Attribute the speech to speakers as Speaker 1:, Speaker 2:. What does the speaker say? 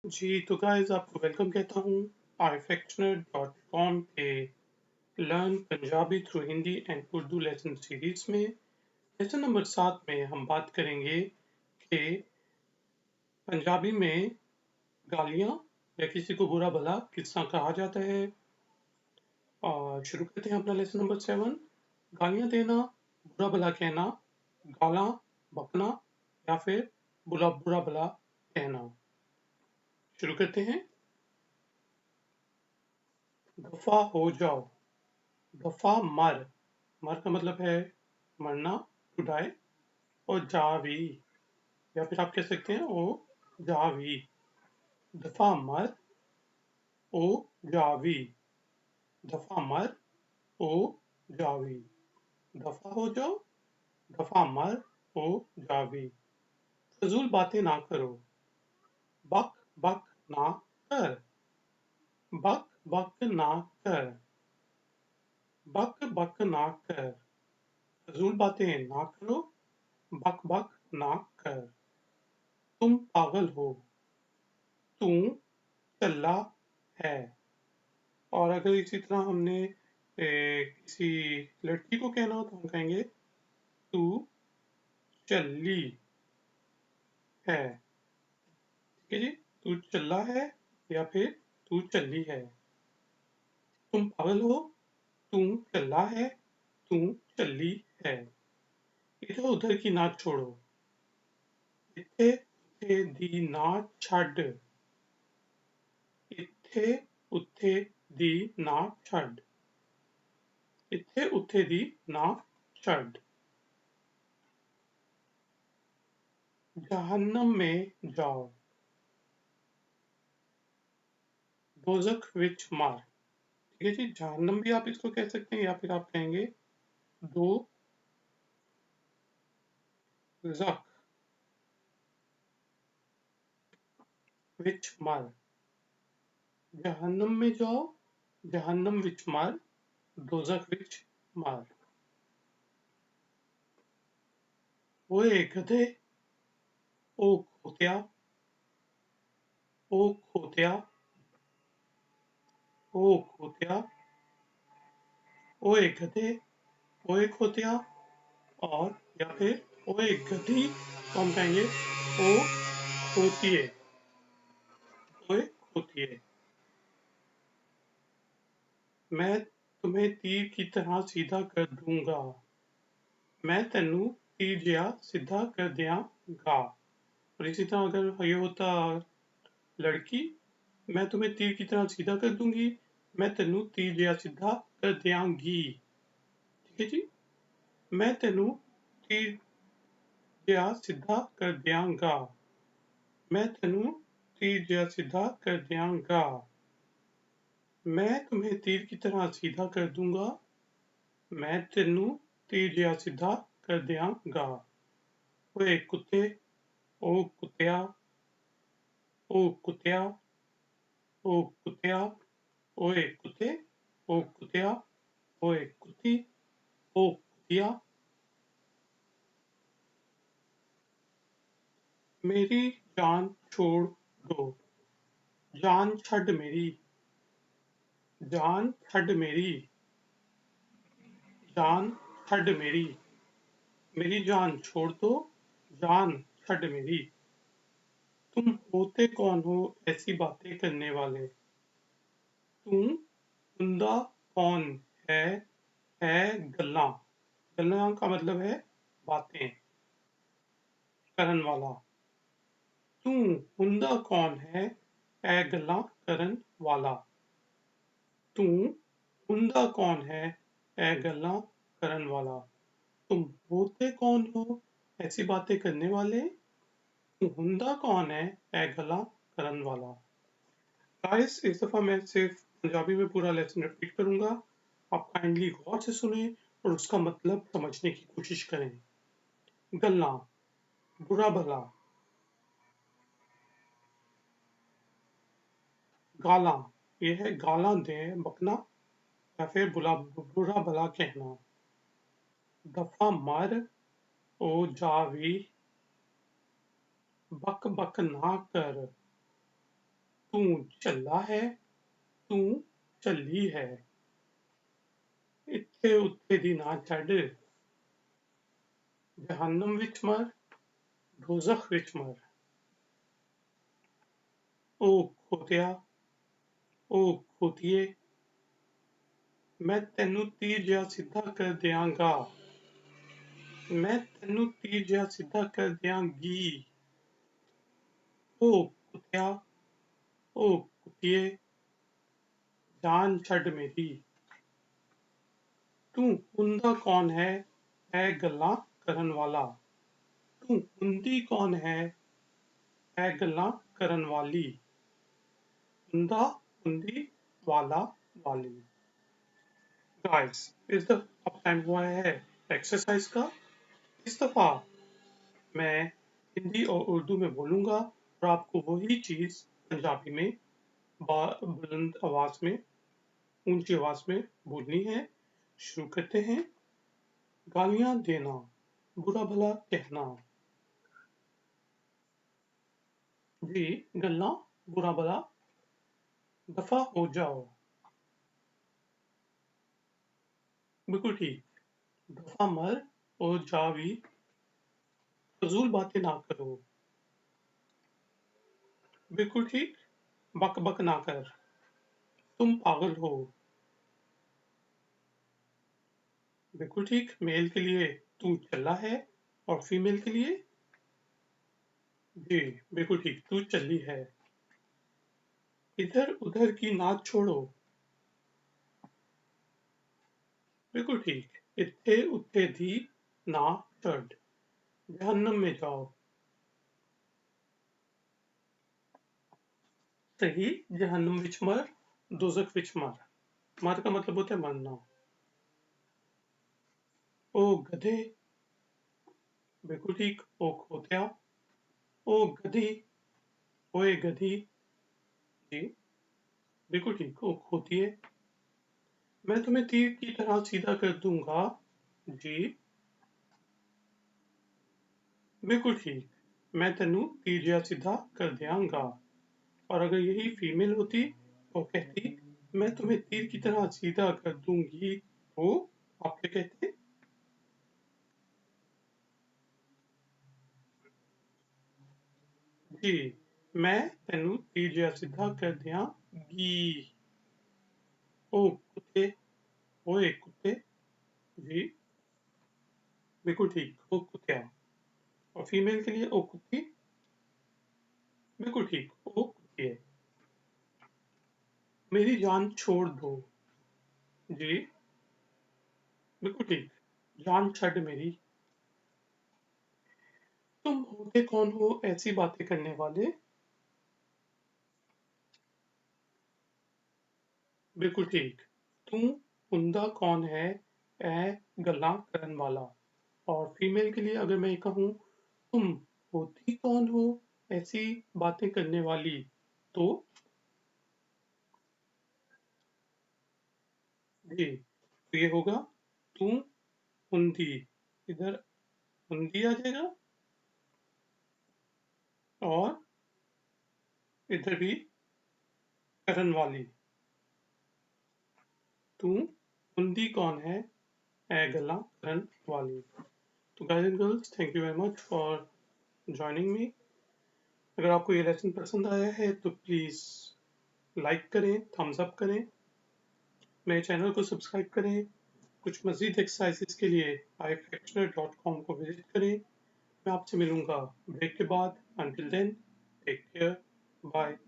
Speaker 1: जी, तो गाइस आपको वेलकम कहता हूँ iFactioner.com पे learn Punjabi through Hindi and Urdu lesson series में। लेसन नंबर 7 में हम बात करेंगे कि पंजाबी में गालियाँ या किसी को बुरा भला किस तरह कहा जाता है। और शुरू करते हैं अपना लेसन नंबर 7। गालियाँ देना, बुरा भला कहना, गाला बकना या फिर बुरा भला कहना। शुरू करते हैं। दफा हो जाओ, दफा मर, मर का मतलब है मरना, टू डाई। और जावी या फिर आप कह सकते हैं ओ जावी। दफा मर, ओ जावी। दफा मर, ओ जावी। दफा हो जाओ, दफा मर, ओ जावी। फजूल बातें ना करो, बक बक ना कर, बक बक ना कर, बक बक ना कर। फजूल बातें ना करो, बक बक ना कर। तुम पागल हो, तू चल्ला है। और अगर इसी तरह हमने किसी लड़की को कहना हो तो हम कहेंगे तू चल्ली है। ठीक है जी, तू चल्ला है या फिर तू चल्ली है। तुम पागल हो, तू चल्ला है, तू चल्ली है। इधर उधर की ना छोड़ो, इत्थे उथे दी ना छड़, इत्थे उथे दी ना छड़, इत्थे उथे दी ना छड़। जहन्नम में जाओ, दोजख विच मार। ठीक है जी, जहन्नम भी आप इसको कह सकते हैं या फिर आप कहेंगे दो जख विच मार। जहन्नम में जाओ, जहन्नम विच मार, दोजख विच मार। ओए गधे, ओ खोतिया, ओ खोतिया, ओ खोतिया। ओए गधे, ओए खोतिया। और या फिर ओए गधी तो हम कहेंगे ओ खोतिए, ओए खोतिए। मैं तुम्हें तीर की तरह सीधा कर दूंगा, मैं तेनू तीर जिहा सीधा कर दियांगा। और इसी तरह अगर ये होता लड़की, मैं तुम्हें तीर की तरह सीधा कर दूंगी, मैं तेनू तीर जिहा सीधा कर दियांगी। ठीक है जी, मैं तेनू तीर जिहा सीधा कर दियांगा, मैं तेनू तीर जिहा सीधा कर दियांगा। मैं तुम्हें तीर की तरह सीधा कर दूंगा, मैं तेनू तीर जिहा सीधा कर दियांगा। ओए कुत्ते, ओ कुत्तिया, ओ कुत्तिया, ओ कुत्तिया। ओए कुत्ते, ओ कुत्तिया, ओए कुत्ती, ओ कुत्तिया। मेरी जान छोड़ दो, जान छड़ मेरी, जान छड़ मेरी, जान छड़ मेरी। मेरी जान छोड़ दो, जान छड़ मेरी। तुम होते कौन हो ऐसी बातें करने वाले, तू हुंदा कौन है है गल्ला। गल्ला का मतलब है बातें करन वाला। तू हुंदा कौन है ए गल्ला करन वाला। तू हुंदा कौन है ए गल्ला करन वाला। तुम होते कौन हो ऐसी बातें करने वाले, तू हुंदा कौन है ए गल्ला करन वाला। गाइस इस दफा मैं सिर्फ पंजाबी में पूरा लेसन रिपीट करूंगा, आप काइंडली गौर से सुने और उसका मतलब समझने की कोशिश करें। गल्ला, बुरा भला। गाला, यह है गाला दें बकना या फिर बुरा भला कहना। दफा मर, ओ जावी, बक बक ना कर, तू चला है, तू चली है, इत्थे उत्थे दी ना छड्ड, जहन्नम विच मर, दोज़ख विच मर। ओ खोतिया, ओ खोतिए, मैं तैनू तीर जिहा सीधा कर दियांगा, मैं तैनू तीर जिहा सीधा कर दियांगी। ओ कुत्तिया, ओ कुत्तिए, जान छड्ड मेरी। तू हुंदा कौन है, ऐ गल्लां करन वाला। तू हुंदी कौन है, ऐ गल्लां करन वाली। हुंदा, हुंदी, वाला, वाली। गाइस, इस दफा अब टाइम हुआ है एक्सरसाइज का। इस दफा मैं हिंदी और उर्दू में बोलूंगा और आपको वही चीज पंजाबी में बुलंद आवाज में, ऊंची आवाज में बोलनी है। शुरू करते हैं। गालियां देना, बुरा भला कहना। जी, गल्ला बुरा भला, दफा हो जाओ। बिल्कुल ठीक। दफा मर और जा भी, फजूल बातें ना करो। बिल्कुल ठीक। बक बक ना कर, तुम पागल हो। बिल्कुल ठीक। मेल के लिए तू चला है और फीमेल के लिए जी बिल्कुल ठीक, तू चली है। इधर उधर की नाच छोड़ो। बिल्कुल ठीक। इत्थे उत्थे दी ना चढ़, जहन्नम में जाओ। सही। जहन्नम विच मर, दोजख विच मर। मर का मतलब होता है मरना। ओ गधे। बिल्कुल ठीक। ओ खोतिया, ओ गधी, ओए गधी। जी बिल्कुल ठीक। ओ खोतिए, मैं तुम्हें तीर की तरह सीधा कर दूंगा। जी बिल्कुल ठीक। मैं तेनू तीर जिहा सीधा कर दियांगा। और अगर यही फीमेल होती तो कहती मैं तुम्हें तीर की तरह सीधा कर दूंगी, तो आप क्या कहते? जी, मैं तेनू तीर जिहा सीधा कर दियांगी। ओ कुत्ते, ओए कुत्ते। जी बिल्कुल ठीक। ओ कुत्तिया। और फीमेल के लिए ओ कुत्ती। बिल्कुल ठीक। ओ कुत्तिए, मेरी जान छोड़ दो। जी बिल्कुल ठीक। जान छड़ मेरी। तुम होते कौन हो ऐसी बातें करने वाले। बिल्कुल ठीक। तू हुंदा कौन है, ए गल्लां करन वाला। और फीमेल के लिए अगर मैं कहूँ तुम होती कौन हो ऐसी बातें करने वाली, तो जी तो ये होगा तू हुंदी। इधर हुंदी आ जाएगा और इधर भी करन वाली। तू हुंदी कौन है, ए गल्लां करन वाली। तो guys and girls, thank you very much for joining me. अगर आपको ये लेसन पसंद आया है तो प्लीज़ लाइक करें, थम्स अप करें, मेरे चैनल को सब्सक्राइब करें। कुछ मज़ीद एक्सरसाइजेस के लिए ifactioner.com को विजिट करें। मैं आपसे मिलूंगा ब्रेक के बाद। Until then, take care, bye.